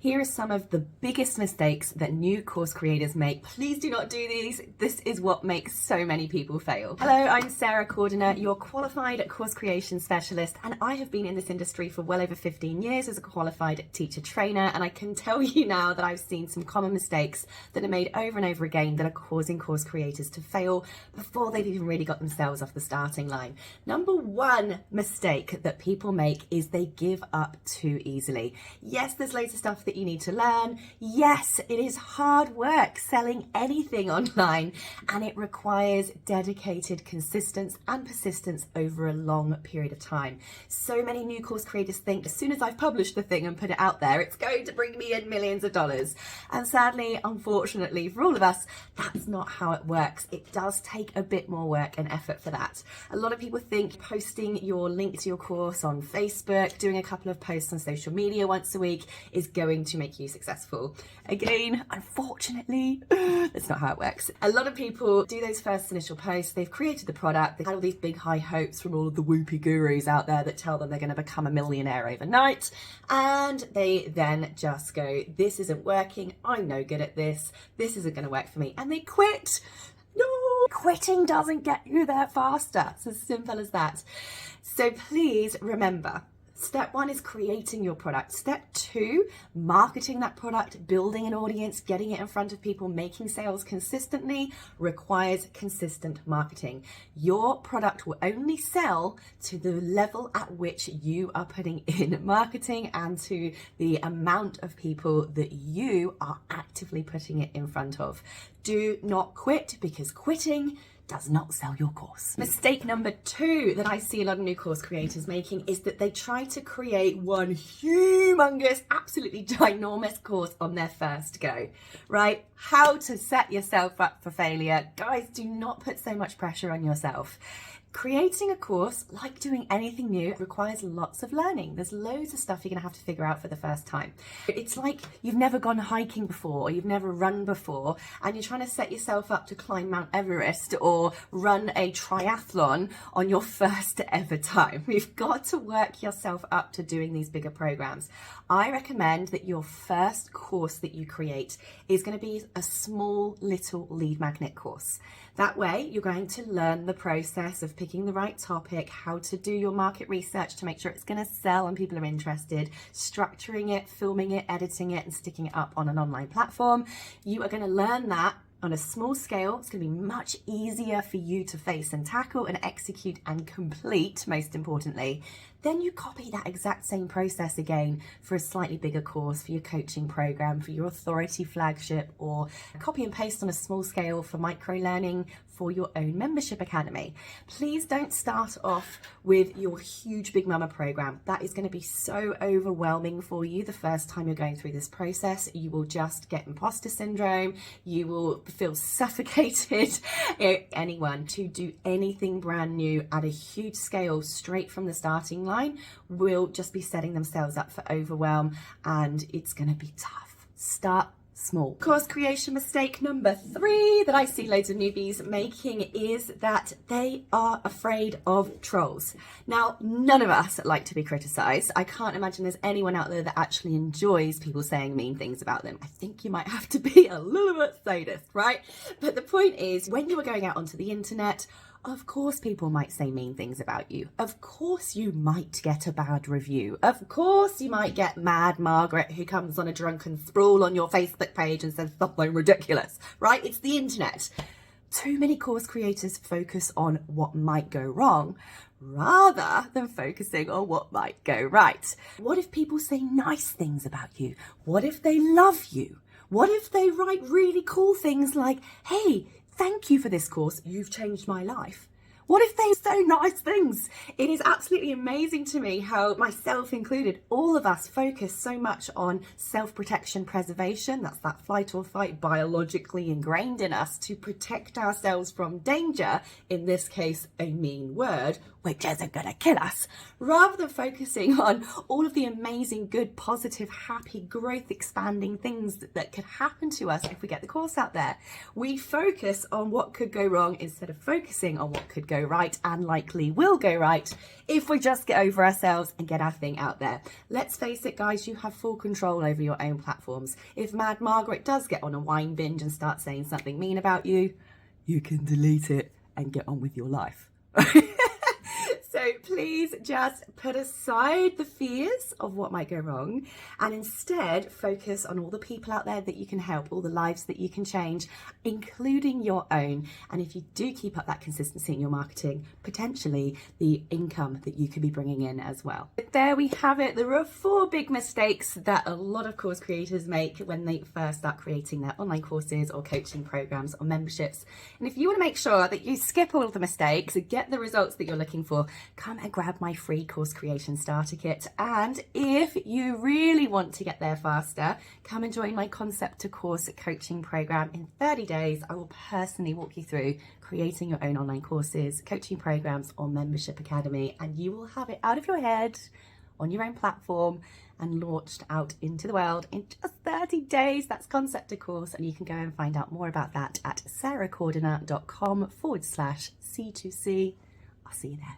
Here are some of the biggest mistakes that new course creators make. Please do not do these. This is what makes so many people fail. Hello, I'm Sarah Cordiner, your qualified course creation specialist, and I have been in this industry for well over 15 years as a qualified teacher trainer, and I can tell you now that I've seen some common mistakes that are made over and over again that are causing course creators to fail before they've even really got themselves off the starting line. Number one mistake that people make is they give up too easily. Yes, there's loads of stuff that you need to learn. Yes, it is hard work selling anything online, and it requires dedicated consistency and persistence over a long period of time. So many new course creators think as soon as I've published the thing and put it out there, it's going to bring me in millions of dollars. And sadly, unfortunately for all of us, that's not how it works. It does take a bit more work and effort for that. A lot of people think posting your link to your course on Facebook, doing a couple of posts on social media once a week is going to make you successful. Again, unfortunately, that's not how it works. A lot of people do those first initial posts, they've created the product, they've had all these big high hopes from all of the whoopee gurus out there that tell them they're going to become a millionaire overnight, and they then just go, this isn't working, I'm no good at this isn't going to work for me, and they quit. No, quitting doesn't get you there faster. It's as simple as that. So please remember, step one is creating your product. Step two, marketing that product, building an audience, getting it in front of people, making sales consistently requires consistent marketing. Your product will only sell to the level at which you are putting in marketing and to the amount of people that you are actively putting it in front of. Do not quit, because quitting does not sell your course. Mistake number two that I see a lot of new course creators making is that they try to create one humongous, absolutely ginormous course on their first go, right? How to set yourself up for failure. Guys, do not put so much pressure on yourself. Creating a course, like doing anything new, requires lots of learning. There's loads of stuff you're going to have to figure out for the first time. It's like you've never gone hiking before, or you've never run before, and you're trying to set yourself up to climb Mount Everest or run a triathlon on your first ever time. You've got to work yourself up to doing these bigger programs. I recommend that your first course that you create is going to be a small little lead magnet course. That way, you're going to learn the process of picking the right topic, how to do your market research to make sure it's going to sell and people are interested, structuring it, filming it, editing it, and sticking it up on an online platform. You are going to learn that on a small scale. It's going to be much easier for you to face and tackle and execute and complete, most importantly. Then you copy that exact same process again for a slightly bigger course, for your coaching program, for your authority flagship, or copy and paste on a small scale for micro learning for your own membership academy. Please don't start off with your huge Big Mama program. That is going to be so overwhelming for you the first time you're going through this process. You will just get imposter syndrome. You will feel suffocated. Anyone to do anything brand new at a huge scale straight from the starting line will just be setting themselves up for overwhelm, and it's going to be tough. Start small. Course creation mistake number three that I see loads of newbies making is that they are afraid of trolls. Now, none of us like to be criticized. I can't imagine there's anyone out there that actually enjoys people saying mean things about them. I think you might have to be a little bit sadist, right? But the point is, when you are going out onto the internet, of course people might say mean things about you. Of course you might get a bad review. Of course you might get Mad Margaret who comes on a drunken sprawl on your Facebook page and says something ridiculous, right? It's the internet. Too many course creators focus on what might go wrong rather than focusing on what might go right. What if people say nice things about you? What if they love you? What if they write really cool things like, hey, thank you for this course, you've changed my life? What if they say nice things? It is absolutely amazing to me how, myself included, all of us focus so much on self-protection preservation. That's that flight or fight biologically ingrained in us to protect ourselves from danger, in this case, a mean word, which isn't going to kill us, rather than focusing on all of the amazing, good, positive, happy, growth expanding things that could happen to us if we get the course out there. We focus on what could go wrong instead of focusing on what could go go right and likely will go right if we just get over ourselves and get our thing out there. Let's face it, guys, you have full control over your own platforms. If Mad Margaret does get on a wine binge and start saying something mean about you, you can delete it and get on with your life. So please just put aside the fears of what might go wrong and instead focus on all the people out there that you can help, all the lives that you can change, including your own. And if you do keep up that consistency in your marketing, potentially the income that you could be bringing in as well. But there we have it. There are 4 big mistakes that a lot of course creators make when they first start creating their online courses or coaching programs or memberships. And if you want to make sure that you skip all of the mistakes and get the results that you're looking for, come and grab my free course creation starter kit. And if you really want to get there faster, come and join my concept to course coaching program. In 30 days, I will personally walk you through creating your own online courses, coaching programs, or membership academy, and you will have it out of your head on your own platform and launched out into the world in just 30 days. That's concept to course, and you can go and find out more about that at sarahcordiner.com/C2C. I'll see you there.